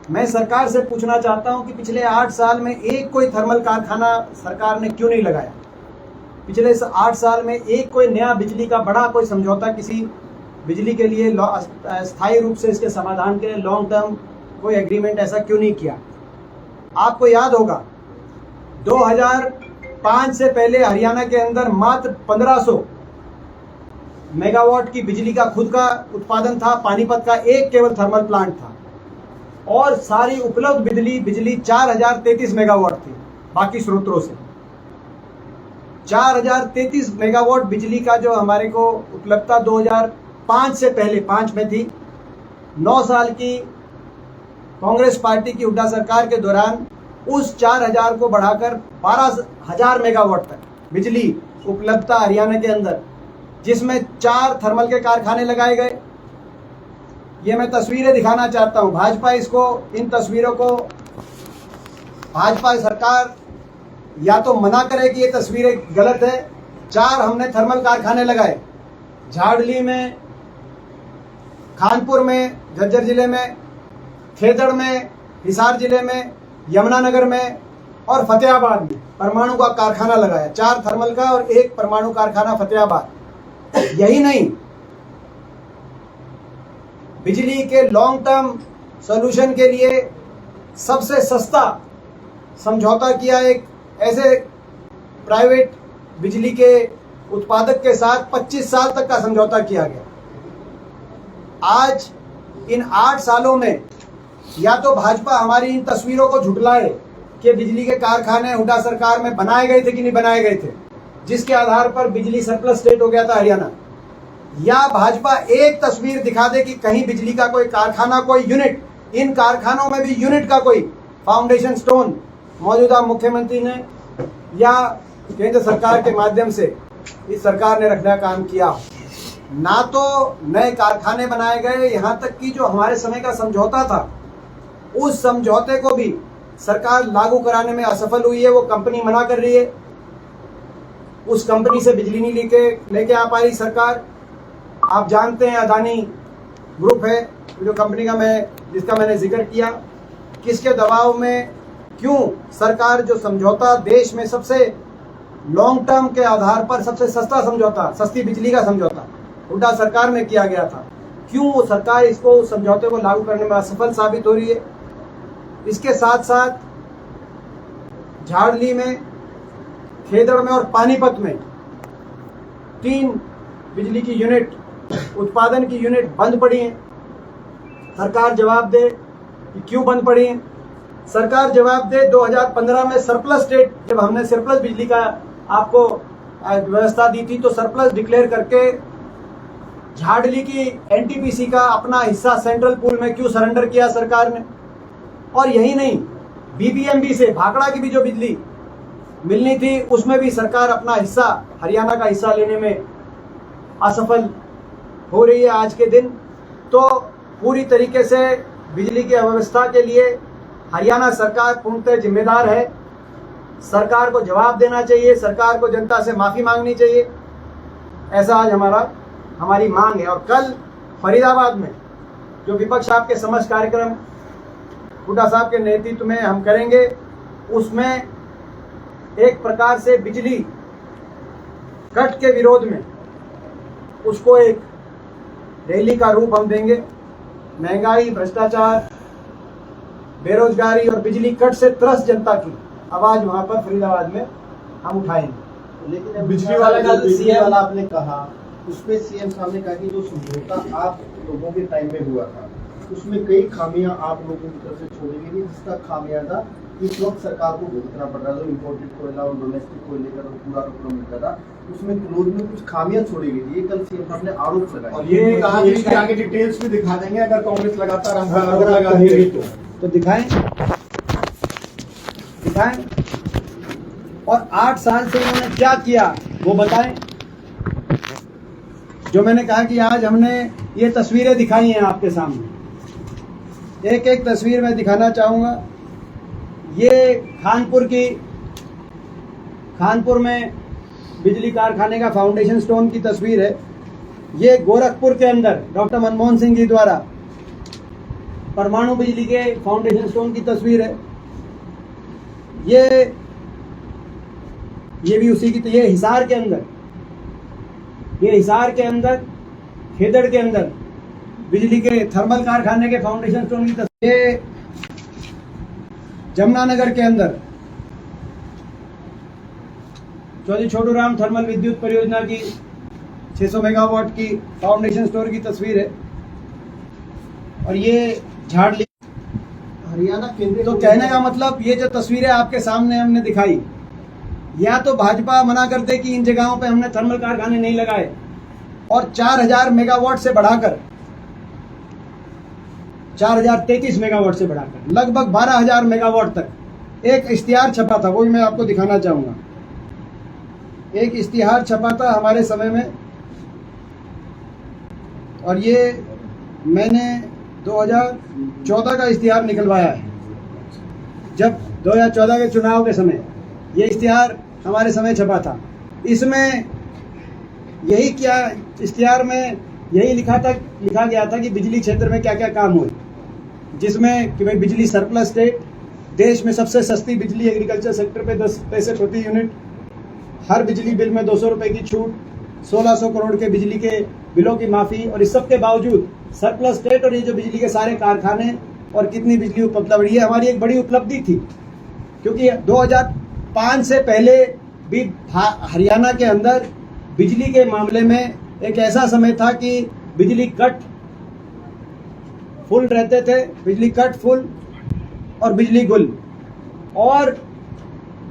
मैं सरकार से पूछना चाहता हूं कि पिछले 8 साल में एक कोई थर्मल कारखाना सरकार ने क्यों नहीं लगाया? पिछले 8 साल में एक कोई नया बिजली का बड़ा कोई समझौता किसी बिजली के लिए स्थायी रूप से इसके समाधान के लिए लॉन्ग टर्म कोई एग्रीमेंट ऐसा क्यों नहीं किया? आपको याद होगा 2005 से पहले हरियाणा के अंदर मात्र 1500 मेगावाट की बिजली का खुद का उत्पादन था। पानीपत का एक केवल थर्मल प्लांट था और सारी उपलब्ध बिजली 4033 मेगावाट थी बाकी स्रोतों से। 4033 मेगावाट बिजली का जो हमारे को उपलब्धता 2005 से पहले 5 में थी। 9 साल की कांग्रेस पार्टी की हुड्डा सरकार के दौरान उस 4000 को बढ़ाकर 12000 मेगावाट तक बिजली उपलब्धता हरियाणा के अंदर, जिसमें 4 थर्मल के कारखाने लगाए गए। ये मैं तस्वीरें दिखाना चाहता हूं। भाजपा इन तस्वीरों को भाजपा सरकार या तो मना करे कि ये तस्वीरें गलत है। 4 हमने थर्मल कारखाने लगाए, झाड़ली में, खानपुर में, झज्जर जिले में, खेदड़ में, हिसार जिले में, यमुनानगर में और फतेहाबाद में परमाणु का कारखाना लगाया। 4 थर्मल का और 1 परमाणु कारखाना फतेहाबाद। यही नहीं, बिजली के लॉन्ग टर्म सॉल्यूशन के लिए सबसे सस्ता समझौता किया एक ऐसे प्राइवेट बिजली के उत्पादक के साथ 25 साल तक का समझौता किया गया। आज इन 8 सालों में या तो भाजपा हमारी इन तस्वीरों को झुटलाए कि बिजली के कारखाने हुड्डा सरकार में बनाए गए थे कि नहीं बनाए गए थे, जिसके आधार पर बिजली सरप्लस स्टेट हो गया था हरियाणा, या भाजपा एक तस्वीर दिखा दे कि कहीं बिजली का कोई कारखाना, कोई यूनिट, इन कारखानों में भी यूनिट का कोई फाउंडेशन स्टोन मौजूदा मुख्यमंत्री ने या केंद्र सरकार के माध्यम से इस सरकार ने रखने का काम किया। ना तो नए कारखाने बनाए गए, यहां तक कि जो हमारे समय का समझौता था उस समझौते को भी सरकार लागू कराने में असफल हुई है। वो कंपनी मना कर रही है, उस कंपनी से बिजली नहीं लेके आ पा रही सरकार। आप जानते हैं अदानी ग्रुप है जो कंपनी का जिसका मैंने जिक्र किया, किसके दबाव में क्यों सरकार जो समझौता देश में सबसे लॉन्ग टर्म के आधार पर सबसे सस्ता समझौता, सस्ती बिजली का समझौता हुड्डा सरकार में किया गया था, क्यों वो सरकार इसको समझौते को लागू करने में असफल साबित हो रही है। इसके साथ साथ झाड़ली में, खेदड़ में और पानीपत में 3 बिजली की यूनिट, उत्पादन की यूनिट बंद पड़ी हैं। सरकार जवाब दे कि क्यों बंद पड़ी हैं। सरकार जवाब दे 2015 में सरप्लस स्टेट, जब हमने सरप्लस बिजली का आपको व्यवस्था दी थी तो सरप्लस डिक्लेयर करके झाड़ली की एनटीपीसी का अपना हिस्सा सेंट्रल पूल में क्यों सरेंडर किया सरकार ने। और यही नहीं, बीबीएमबी से भाखड़ा की भी जो बिजली मिलनी थी उसमें भी सरकार अपना हिस्सा, हरियाणा का हिस्सा लेने में असफल हो रही है आज के दिन। तो पूरी तरीके से बिजली की अव्यवस्था के लिए हरियाणा सरकार पूर्णतः जिम्मेदार है। सरकार को जवाब देना चाहिए, सरकार को जनता से माफी मांगनी चाहिए, ऐसा आज हमारी मांग है। और कल फरीदाबाद में जो विपक्ष आपके समक्ष कार्यक्रम हुड्डा साहब के नेतृत्व में हम करेंगे, उसमें एक प्रकार से बिजली कट के विरोध में उसको एक रैली का रूप हम देंगे। महंगाई, भ्रष्टाचार, बेरोजगारी और बिजली कट से त्रस्त जनता की आवाज वहां पर फरीदाबाद में हम उठाएंगे। लेकिन बिजली वाला आपने कहा, उसमें सीएम साहब ने कहा कि जो समझौता आप लोगों के टाइम में हुआ था उसमें कई खामियां आप लोगों की तरफ से छोड़ी गई, जिसका खामियाजा इस वक्त सरकार को भुगतना पड़ रहा है। जो इम्पोर्टेड कोयला और डोमेस्टिक कोयले का पूरा मिलता था, उसमें क्लोज में कुछ खामियां छोड़ी गई थी। ये कल सीएम साहब ने आरोप लगाया और ये कहा कि इसके आगे डिटेल्स भी दिखा देंगे अगर कांग्रेस लगातार तो दिखाएं। और 8 साल से उन्होंने क्या किया वो बताएं। जो मैंने कहा कि आज हमने ये तस्वीरें दिखाई हैं आपके सामने, एक एक तस्वीर मैं दिखाना चाहूंगा। ये खानपुर में बिजली कारखाने का फाउंडेशन स्टोन की तस्वीर है। ये गोरखपुर के अंदर डॉक्टर मनमोहन सिंह जी द्वारा परमाणु बिजली के फाउंडेशन स्टोन की तस्वीर है। ये भी उसी की, ये हिसार के अंदर खेदड़ के अंदर बिजली के थर्मल कारखाने के फाउंडेशन स्टोन की तस्वीर। ये जमुनानगर के अंदर चौधरी छोटू राम थर्मल विद्युत परियोजना की 600 मेगावाट की फाउंडेशन स्टोर की तस्वीर है। और ये झाड़ली हरियाणा केंद्रीय। तो कहने का मतलब ये जो तस्वीरें आपके सामने हमने दिखाई, या तो भाजपा मना करते कि इन जगहों पे हमने थर्मल कारखाने नहीं लगाए, और 4000 मेगावाट से बढ़ाकर 4033 मेगावाट से बढ़ाकर लगभग 12000 मेगावाट तक एक इश्तिहार छपा था। वो भी मैं आपको दिखाना चाहूंगा। एक इश्तिहार छपा था हमारे समय में, और ये मैंने 2014 का इश्तिहार निकलवाया है। जब 2014 के चुनाव के समय ये इश्तिहार हमारे समय छपा था। इसमें यही क्या इश्तिहार में यही लिखा गया था कि बिजली क्षेत्र में क्या क्या काम हुए, जिसमें कि भाई बिजली सरप्लस स्टेट, देश में सबसे सस्ती बिजली एग्रीकल्चर सेक्टर पे 10 पैसे प्रति यूनिट, हर बिजली बिल में 200 रुपए की छूट, 1600 करोड़ के बिजली के बिलों की माफी, और इस सब के बावजूद सरप्लस स्टेट और ये जो बिजली के सारे कारखाने और कितनी बिजली उपलब्ध बढ़ी है, हमारी एक बड़ी उपलब्धि थी। क्योंकि 2005 से पहले भी हरियाणा के अंदर बिजली के मामले में एक ऐसा समय था कि बिजली कट फुल रहते थे, बिजली कट फुल और बिजली गुल, और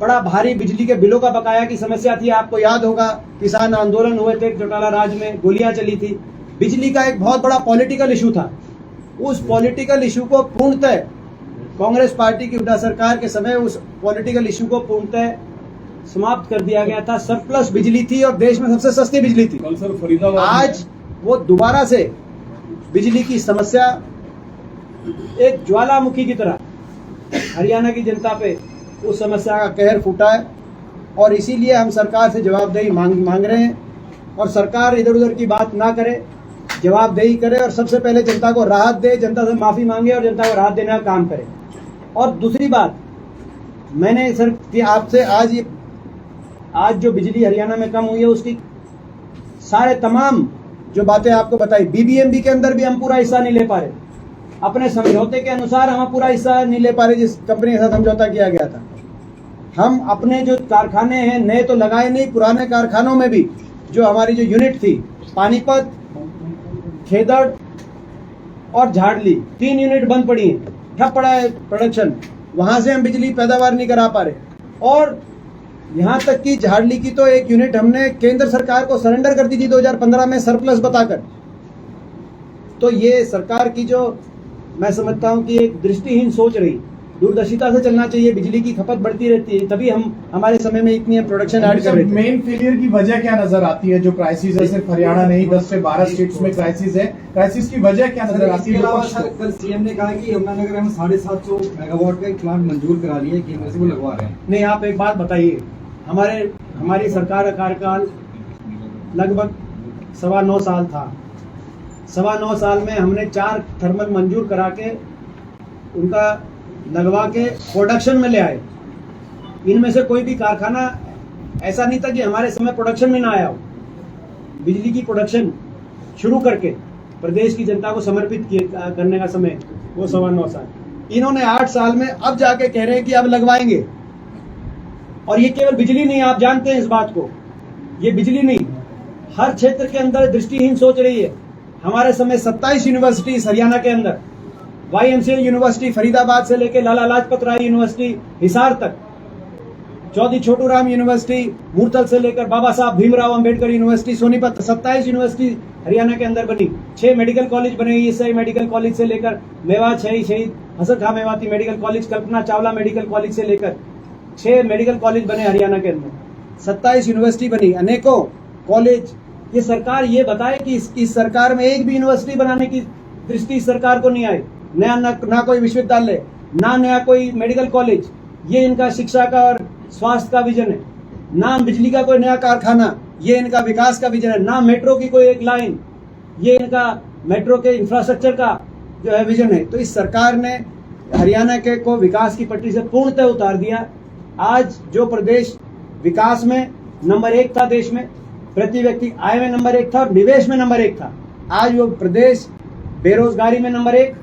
बड़ा भारी बिजली के बिलों का बकाया की समस्या थी। आपको याद होगा किसान आंदोलन हुए थे चौटाला राज में, गोलियां चली थी। बिजली का एक बहुत बड़ा पॉलिटिकल इशू था। उस पॉलिटिकल इशू को पूर्णतः कांग्रेस पार्टी की हुड्डा सरकार के समय उस पॉलिटिकल इशू को पूर्णतः समाप्त कर दिया गया था। सरप्लस बिजली थी और देश में सबसे सस्ती बिजली थी। कल सर फरीदाबाद आज वो दोबारा से बिजली की समस्या एक ज्वालामुखी की तरह हरियाणा की जनता पे उस समस्या का कहर फूटा है, और इसीलिए हम सरकार से जवाबदेही मांग रहे हैं। और सरकार इधर उधर की बात ना करे, जवाबदेही करे, और सबसे पहले जनता को राहत दे, जनता से माफी मांगे और जनता को राहत देने का काम करे। और दूसरी बात, मैंने सर कि आपसे आज जो बिजली हरियाणा में कम हुई है उसकी सारे तमाम जो बातें आपको बताई, बीबीएमबी के अंदर भी हम पूरा हिस्सा नहीं ले पा रहे। अपने समझौते के अनुसार हम पूरा हिस्सा नहीं ले पा रहे जिस कंपनी के साथ समझौता किया गया था। हम अपने जो कारखाने हैं नए तो लगाए नहीं, पुराने कारखानों में भी जो हमारी जो यूनिट थी, पानीपत, खेदड़ और झाड़ली, 3 यूनिट बंद पड़ी हैं, ठप पड़ा है प्रोडक्शन, वहां से हम बिजली पैदावार नहीं करा पा रहे। और यहां तक कि झाड़ली की तो एक यूनिट हमने केंद्र सरकार को सरेंडर कर दी थी 2015 में सरप्लस बताकर। तो ये सरकार की जो मैं समझता हूं कि एक दृष्टिहीन सोच रही, दूरदर्शिता से चलना चाहिए। बिजली की खपत बढ़ती रहती है, तभी हम हमारे समय में इतनी प्रोडक्शन ऐड कर रहे थे। मेन फेलियर की वजह क्या नजर आती है? जो क्राइसिस है सिर्फ हरियाणा नहीं 10 से 12 स्टेट्स में क्राइसिस है, क्राइसिस की वजह क्या नजर आती है? सर कल सीएम ने कहा कि यमुनानगर में 750 मेगावाट का एक प्लांट मंजूर करा लिया है, केंद्र से वो लगवा रहे हैं। नहीं, आप एक बात बताइए, हमारी सरकार का कार्यकाल लगभग 9.25 साल था। 9.25 साल में हमने 4 थर्मल मंजूर करा के उनका लगवा के प्रोडक्शन में ले आए। इनमें से कोई भी कारखाना ऐसा नहीं था कि हमारे समय प्रोडक्शन में ना आया हो। बिजली की प्रोडक्शन शुरू करके प्रदेश की जनता को समर्पित करने का समय वो 9.25 साल। इन्होंने 8 साल में अब जाके कह रहे हैं कि अब लगवाएंगे। और ये केवल बिजली नहीं, आप जानते हैं इस बात को, ये बिजली नहीं, हर क्षेत्र के अंदर दृष्टिहीन सोच रही है। हमारे समय 27 यूनिवर्सिटी हरियाणा के अंदर, YMCA यूनिवर्सिटी फरीदाबाद से लेकर लाला लाजपत राय यूनिवर्सिटी हिसार तक, चौधरी छोटू राम यूनिवर्सिटी मूर्तल से लेकर बाबा साहब भीमराव अंबेडकर यूनिवर्सिटी सोनीपत, 27 यूनिवर्सिटी हरियाणा के अंदर बनी। 6 मेडिकल कॉलेज बने, ईएसआई मेडिकल कॉलेज से लेकर मेवात शहीद हसन खां Mewati medical college, Kalpana Chawla medical college से लेकर 6 मेडिकल कॉलेज बने हरियाणा के अंदर। 27 यूनिवर्सिटी बनी, अनेकों कॉलेज। ये सरकार ये बताए कि इस सरकार में एक भी यूनिवर्सिटी बनाने की दृष्टि सरकार को नहीं आई। नया ना कोई विश्वविद्यालय, ना नया कोई मेडिकल कॉलेज। ये इनका शिक्षा का और स्वास्थ्य का विजन है। ना बिजली का कोई नया कारखाना, ये इनका विकास का विजन है। ना मेट्रो की कोई एक लाइन, ये इनका मेट्रो के इंफ्रास्ट्रक्चर का जो है विजन है। तो इस सरकार ने हरियाणा के को विकास की पटरी से पूर्णतः उतार दिया। आज जो प्रदेश विकास में नंबर 1 था देश में, प्रति व्यक्ति आय में नंबर 1 था और निवेश में नंबर 1 था, आज वो प्रदेश बेरोजगारी में नंबर 1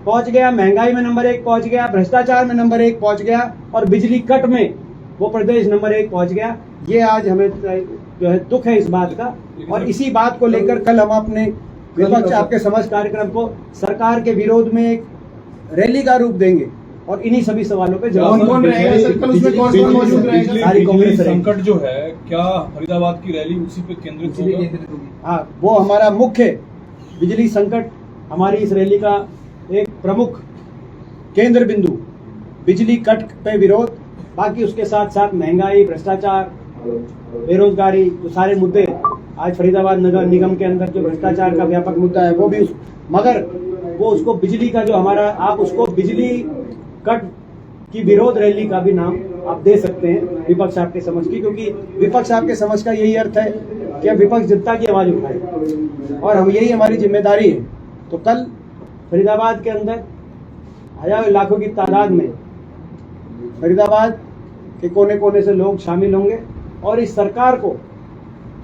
पहुंच गया, महंगाई में नंबर 1 पहुंच गया, भ्रष्टाचार में नंबर 1 पहुंच गया और बिजली कट में वो प्रदेश नंबर 1 पहुंच गया। ये आज हमें जो है दुख है इस बात का। और इसी बात को लेकर कल हम अपने विपक्ष आपके समझ कार्यक्रम को सरकार के विरोध में एक रैली का रूप देंगे और इन्हीं सभी सवालों पे जवाब कौन कौन रहेगा सर? कल उसमें कौन कौन मौजूद रहेगा? सारी कांग्रेस रहेगी। संकट जो है, क्या फरीदाबाद की रैली उसी पे केंद्रित होगी? हाँ, वो हमारा मुख्य बिजली संकट, हमारी इस रैली का एक प्रमुख केंद्र बिंदु बिजली कट पे विरोध, बाकी उसके साथ साथ महंगाई, भ्रष्टाचार, बेरोजगारी, जो सारे मुद्दे आज फरीदाबाद नगर निगम के अंदर जो भ्रष्टाचार का व्यापक मुद्दा है वो भी मगर वो उसको बिजली का जो हमारा, आप उसको बिजली कट की विरोध रैली का भी नाम आप दे सकते हैं विपक्ष आपके समझ की, क्योंकि विपक्ष आपके समझ का यही अर्थ है कि अब विपक्ष जनता की आवाज उठाए और हम यही हमारी जिम्मेदारी है। तो कल फरीदाबाद के अंदर हजारों लाखों की तादाद में फरीदाबाद के कोने कोने से लोग शामिल होंगे और इस सरकार को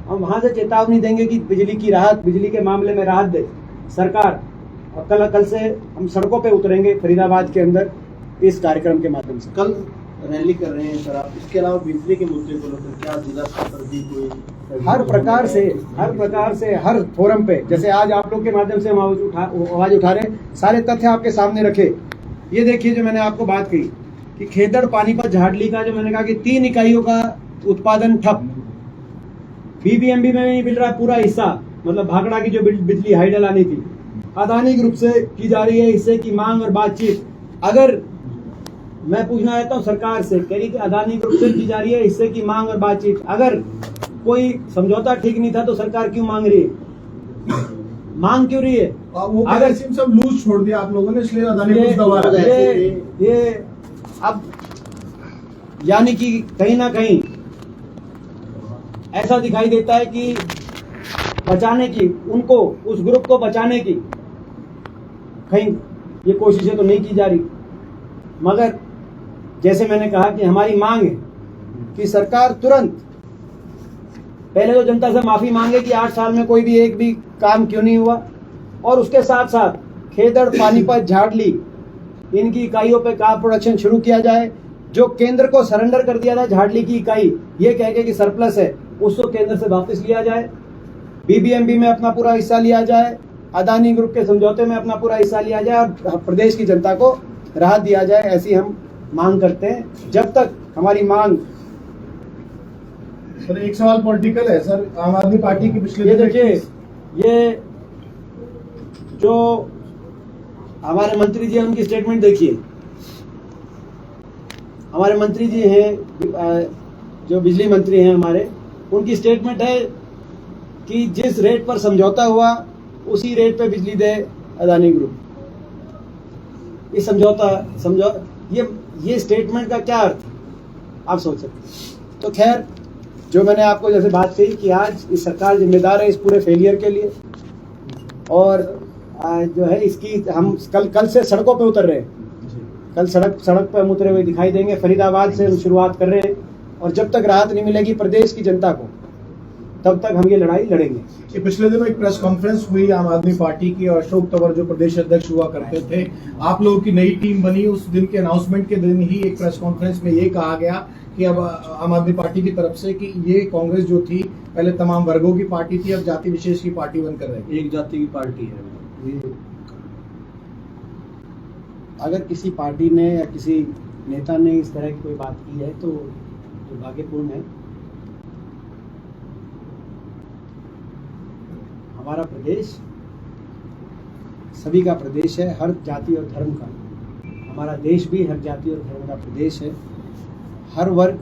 हम वहां से चेतावनी देंगे कि बिजली की राहत, बिजली के मामले में राहत दे सरकार। और कल से हम सड़कों पे उतरेंगे फरीदाबाद के अंदर इस कार्यक्रम के माध्यम से। कल रैली कर रहे हैं सर आप, इसके अलावा बिजली के मुद्दे को लेकर क्या जिला स्तर पर भी कोई हर प्रकार से हर फोरम पे, जैसे आज आप लोग के माध्यम से हम आवाज उठा रहे, सारे तथ्य आपके सामने रखे। ये देखिए जो मैंने आपको बात कही कि खेदड़, पानीपत, झाडली का जो मैंने कहा कि 3 इकाइयों का उत्पादन ठप, बीबीएमबी में नहीं मिल रहा पूरा हिस्सा, मतलब भाखड़ा की जो बिजली हाइडल आनी थी अदानी ग्रुप से की जा रही है, हिस्से की मांग और बातचीत। अगर मैं पूछना चाहता हूँ सरकार से, कह रही कि अदानी ग्रुप से की जा रही है हिस्से की मांग और बातचीत, अगर कोई समझौता ठीक नहीं था तो सरकार क्यों मांग रही है, मांग क्यों रही है? वो अगर सब लूज छोड़ दिया आप लोगों ने, इसलिए अदानी कुछ दबा रहा है। ये अब यानी कि कहीं ना कहीं ऐसा दिखाई देता है कि बचाने की, उनको, उस ग्रुप को बचाने की कहीं ये कोशिशें तो नहीं की जा रही। मगर जैसे मैंने कहा कि हमारी मांग है कि सरकार तुरंत पहले तो जनता से माफी मांगे कि 8 साल में कोई भी एक भी काम क्यों नहीं हुआ, और उसके साथ साथ खेदड़, पानीपत, झाडली इनकी इकाइयों पे कार प्रोडक्शन शुरू किया जाए। जो केंद्र को सरेंडर कर दिया था झाडली की इकाई, ये कह के कि सरप्लस है, उसको केंद्र से वापस लिया जाए, बीबीएमबी में अपना पूरा हिस्सा लिया जाए, अदानी ग्रुप के समझौते में अपना पूरा हिस्सा लिया जाए और प्रदेश की जनता को राहत दिया जाए, ऐसी हम मांग करते हैं। जब तक हमारी मांग। सर एक सवाल पॉलिटिकल है सर, आम आदमी पार्टी की पिछले ये देखिए, ये जो हमारे मंत्री जी हैं उनकी स्टेटमेंट देखिए। हमारे मंत्री जी हैं, जो बिजली मंत्री हैं हमारे, उनकी स्टेटमेंट है कि जिस रेट पर समझौता हुआ उसी रेट पे बिजली दे अदानी ग्रुप। ये समझौता ये स्टेटमेंट का क्या अर्थ आप सोच सकते। तो खैर, जो मैंने आपको जैसे बात कही कि आज इस सरकार जिम्मेदार है इस पूरे फेलियर के लिए, और जो है इसकी हम कल से सड़कों पे उतर रहे हैं। कल सड़क पे हम उतरे हुए दिखाई देंगे। फरीदाबाद से हम शुरुआत कर रहे हैं और जब तक राहत नहीं मिलेगी प्रदेश की जनता को, तब तक हम ये लड़ाई लड़ेंगे। ये पिछले दिनों एक प्रेस कॉन्फ्रेंस हुई आम आदमी पार्टी की, और अशोक तंवर जो प्रदेश अध्यक्ष हुआ करते थे, आप लोगों की नई टीम बनी। उस दिन के अनाउंसमेंट के दिन ही एक प्रेस कॉन्फ्रेंस में ये कहा गया कि अब आम आदमी पार्टी की तरफ से कि ये कांग्रेस जो थी पहले तमाम वर्गों की पार्टी थी, अब जाति विशेष की पार्टी बनकर रहेगी, एक जाति की पार्टी है। ये अगर किसी पार्टी ने या किसी नेता ने इस तरह की कोई बात की है तो दुर्भाग्यपूर्ण है। हमारा प्रदेश सभी का प्रदेश है, हर जाति और धर्म का। हमारा देश भी हर जाति और धर्म का प्रदेश है। हर वर्ग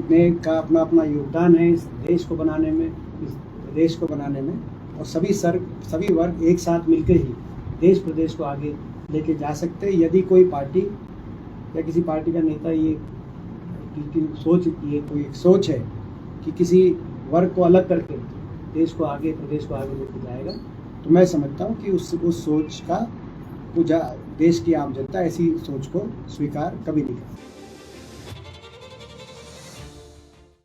में का अपना अपना योगदान है इस देश को बनाने में, इस प्रदेश को बनाने में, और सभी वर्ग एक साथ मिलकर ही देश प्रदेश को आगे लेके जा सकते हैं। यदि कोई पार्टी या किसी पार्टी का नेता ये कोई एक सोच है कि किसी वर्ग को अलग करके देश को आगे, प्रदेश को आगे लेके जाएगा, तो मैं समझता हूँ कि उस सोच का देश की आम जनता ऐसी सोच को स्वीकार कभी नहीं करेगी।